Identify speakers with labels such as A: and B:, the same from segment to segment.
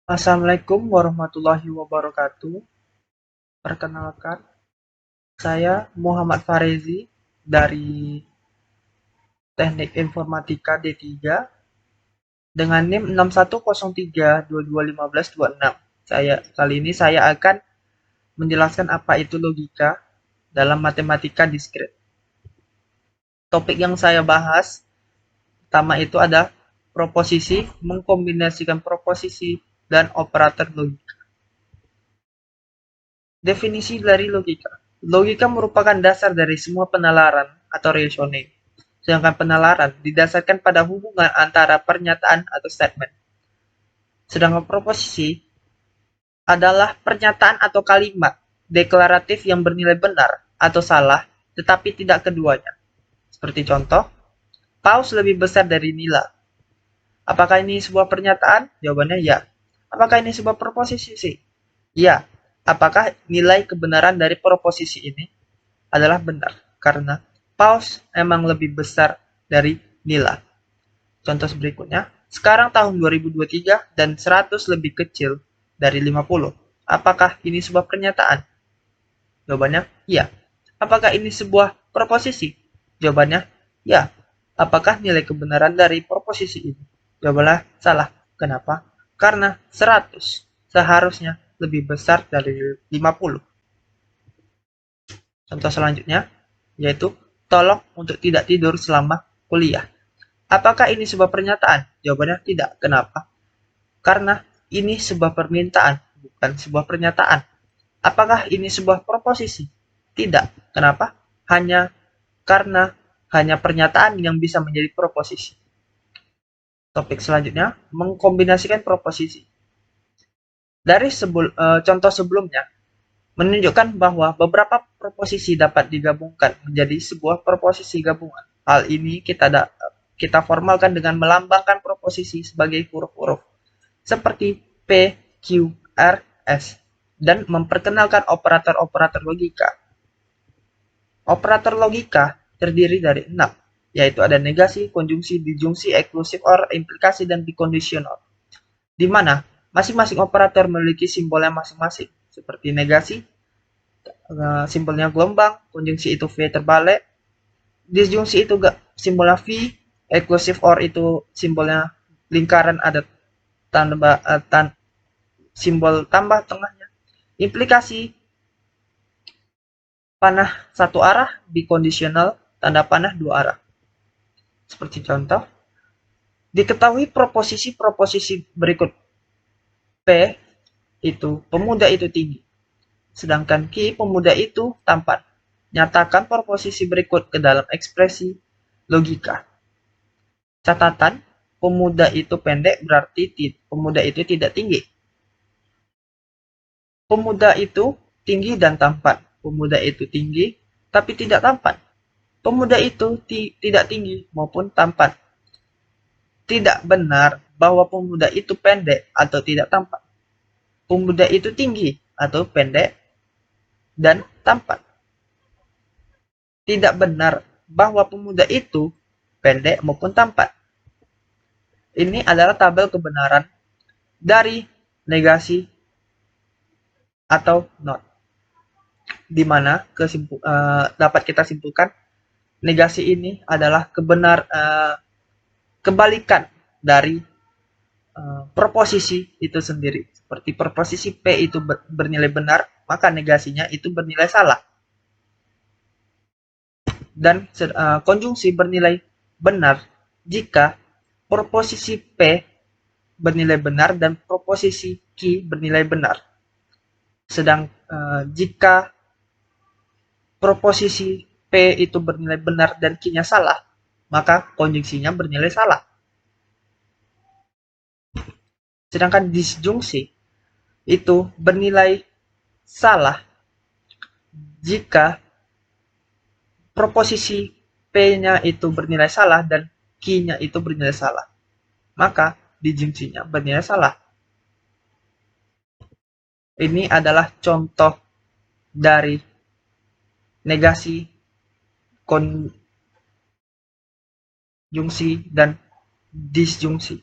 A: Assalamualaikum warahmatullahi wabarakatuh. Perkenalkan, saya Muhammad Farezi dari Teknik Informatika D3 dengan NIM 6103221526. Kali ini saya akan menjelaskan apa itu logika dalam matematika diskrit. Topik yang saya bahas pertama itu ada proposisi, mengkombinasikan proposisi dan operator logika. Definisi dari logika. Logika merupakan dasar dari semua penalaran atau reasoning. Sedangkan penalaran didasarkan pada hubungan antara pernyataan atau statement. Sedangkan proposisi adalah pernyataan atau kalimat deklaratif yang bernilai benar atau salah, tetapi tidak keduanya. Seperti contoh, paus lebih besar dari nila. Apakah ini sebuah pernyataan? Jawabannya ya. Apakah ini sebuah proposisi? Ya. Apakah nilai kebenaran dari proposisi ini adalah benar? Karena paus emang lebih besar dari nila. Contoh berikutnya, sekarang tahun 2023 dan 100 lebih kecil dari 50. Apakah ini sebuah pernyataan? Jawabannya ya. Apakah ini sebuah proposisi? Jawabannya ya. Apakah nilai kebenaran dari proposisi ini? Jawabannya salah. Kenapa? Karena 100 seharusnya lebih besar dari 50. Contoh selanjutnya, yaitu tolong untuk tidak tidur selama kuliah. Apakah ini sebuah pernyataan? Jawabannya tidak. Kenapa? Karena ini sebuah permintaan, bukan sebuah pernyataan. Apakah ini sebuah proposisi? Tidak. Kenapa? Karena hanya pernyataan yang bisa menjadi proposisi. Topik selanjutnya, mengkombinasikan proposisi. Dari contoh sebelumnya, menunjukkan bahwa beberapa proposisi dapat digabungkan menjadi sebuah proposisi gabungan. Hal ini kita formalkan dengan melambangkan proposisi sebagai huruf-huruf seperti P, Q, R, S dan memperkenalkan operator-operator logika. Operator logika terdiri dari 6, yaitu ada negasi, konjungsi, disjungsi, eksklusif, or, implikasi, dan bikondisional. Di mana masing-masing operator memiliki simbolnya masing-masing, seperti negasi, simbolnya gelombang, konjungsi itu V terbalik, disjungsi itu simbolnya V, eksklusif or itu simbolnya lingkaran ada simbol tambah tengahnya. Implikasi panah satu arah, bikondisional tanda panah dua arah. Seperti contoh, diketahui proposisi-proposisi berikut. P itu pemuda itu tinggi, sedangkan Q pemuda itu tampan. Nyatakan proposisi berikut ke dalam ekspresi logika. Catatan, pemuda itu pendek berarti pemuda itu tidak tinggi. Pemuda itu tinggi dan tampan. Pemuda itu tinggi tapi tidak tampan. Pemuda itu tidak tinggi maupun tampan. Tidak benar bahwa pemuda itu pendek atau tidak tampan. Pemuda itu tinggi atau pendek dan tampan. Tidak benar bahwa pemuda itu pendek maupun tampan. Ini adalah tabel kebenaran dari negasi atau not, di mana dapat kita simpulkan negasi ini adalah kebalikan dari proposisi itu sendiri. Seperti proposisi P itu bernilai benar, maka negasinya itu bernilai salah. Dan konjungsi bernilai benar jika proposisi P bernilai benar dan proposisi Q bernilai benar. Sedang jika proposisi P itu bernilai benar dan Q-nya salah, maka konjungsinya bernilai salah. Sedangkan disjungsi itu bernilai salah jika proposisi P-nya itu bernilai salah dan Q-nya itu bernilai salah. Maka disjungsinya bernilai salah. Ini adalah contoh dari negasi, konjungsi, dan disjungsi.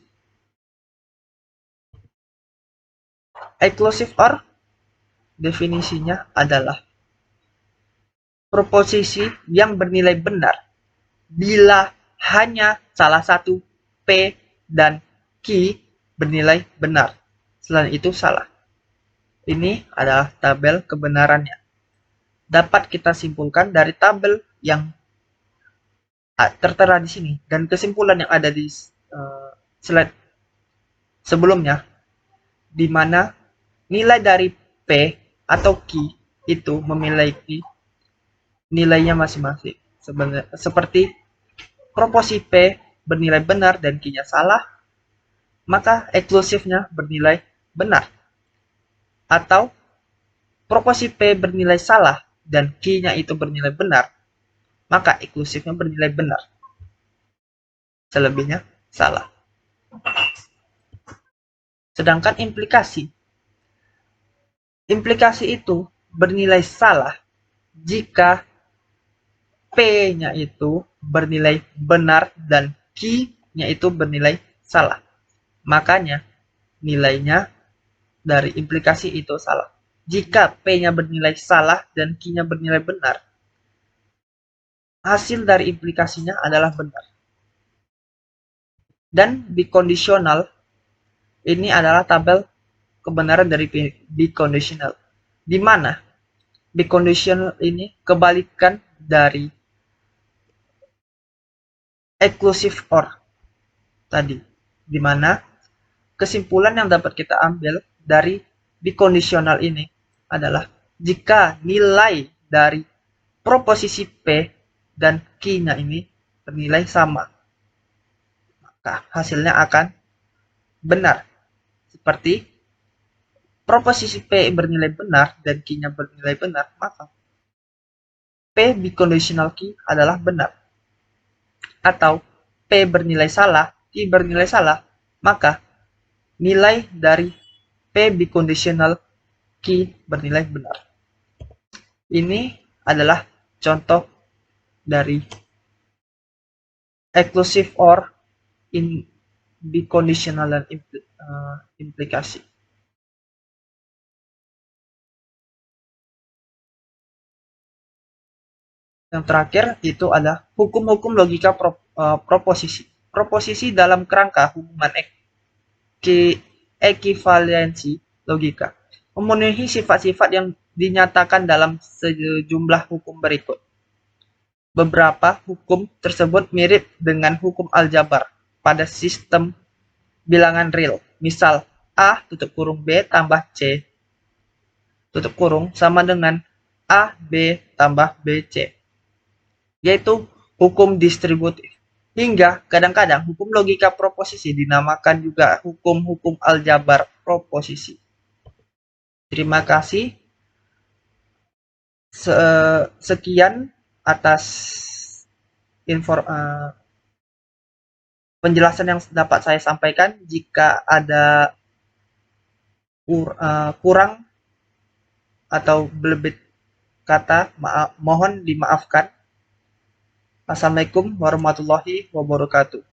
A: Exclusive OR definisinya adalah proposisi yang bernilai benar bila hanya salah satu P dan Q bernilai benar. Selain itu salah. Ini adalah tabel kebenarannya. Dapat kita simpulkan dari tabel yang tertera di sini dan kesimpulan yang ada di slide sebelumnya, di mana nilai dari P atau Q itu memiliki nilainya masing-masing. Seperti proposi P bernilai benar dan Q-nya salah, maka eksklusifnya bernilai benar. Atau proposi P bernilai salah dan Q-nya itu bernilai benar, maka eksklusifnya bernilai benar. Selebihnya salah. Sedangkan implikasi itu bernilai salah jika P-nya itu bernilai benar dan Q-nya itu bernilai salah. Makanya nilainya dari implikasi itu salah. Jika P-nya bernilai salah dan Q-nya bernilai benar, hasil dari implikasinya adalah benar. Dan biconditional ini adalah tabel kebenaran dari biconditional, di mana biconditional ini kebalikan dari exclusive OR tadi, di mana kesimpulan yang dapat kita ambil dari biconditional ini adalah jika nilai dari proposisi P dan Q-nya ini bernilai sama, maka hasilnya akan benar. Seperti proposisi P bernilai benar dan Q-nya bernilai benar, maka P biconditional Q adalah benar. Atau P bernilai salah, Q bernilai salah, maka nilai dari P biconditional Q bernilai benar. Ini adalah contoh dari exclusive OR in biconditional dan implikasi. Yang terakhir itu adalah hukum-hukum logika proposisi. Proposisi dalam kerangka hubungan ekivalensi logika memenuhi sifat-sifat yang dinyatakan dalam sejumlah hukum berikut. Beberapa hukum tersebut mirip dengan hukum aljabar pada sistem bilangan real. Misal, A tutup kurung B tambah C tutup kurung sama dengan A B tambah BC, yaitu hukum distributif. Hingga kadang-kadang hukum logika proposisi dinamakan juga hukum-hukum aljabar proposisi. Terima kasih. Sekian atas penjelasan yang dapat saya sampaikan. Jika ada kurang atau belebet kata, mohon dimaafkan. Assalamualaikum warahmatullahi wabarakatuh.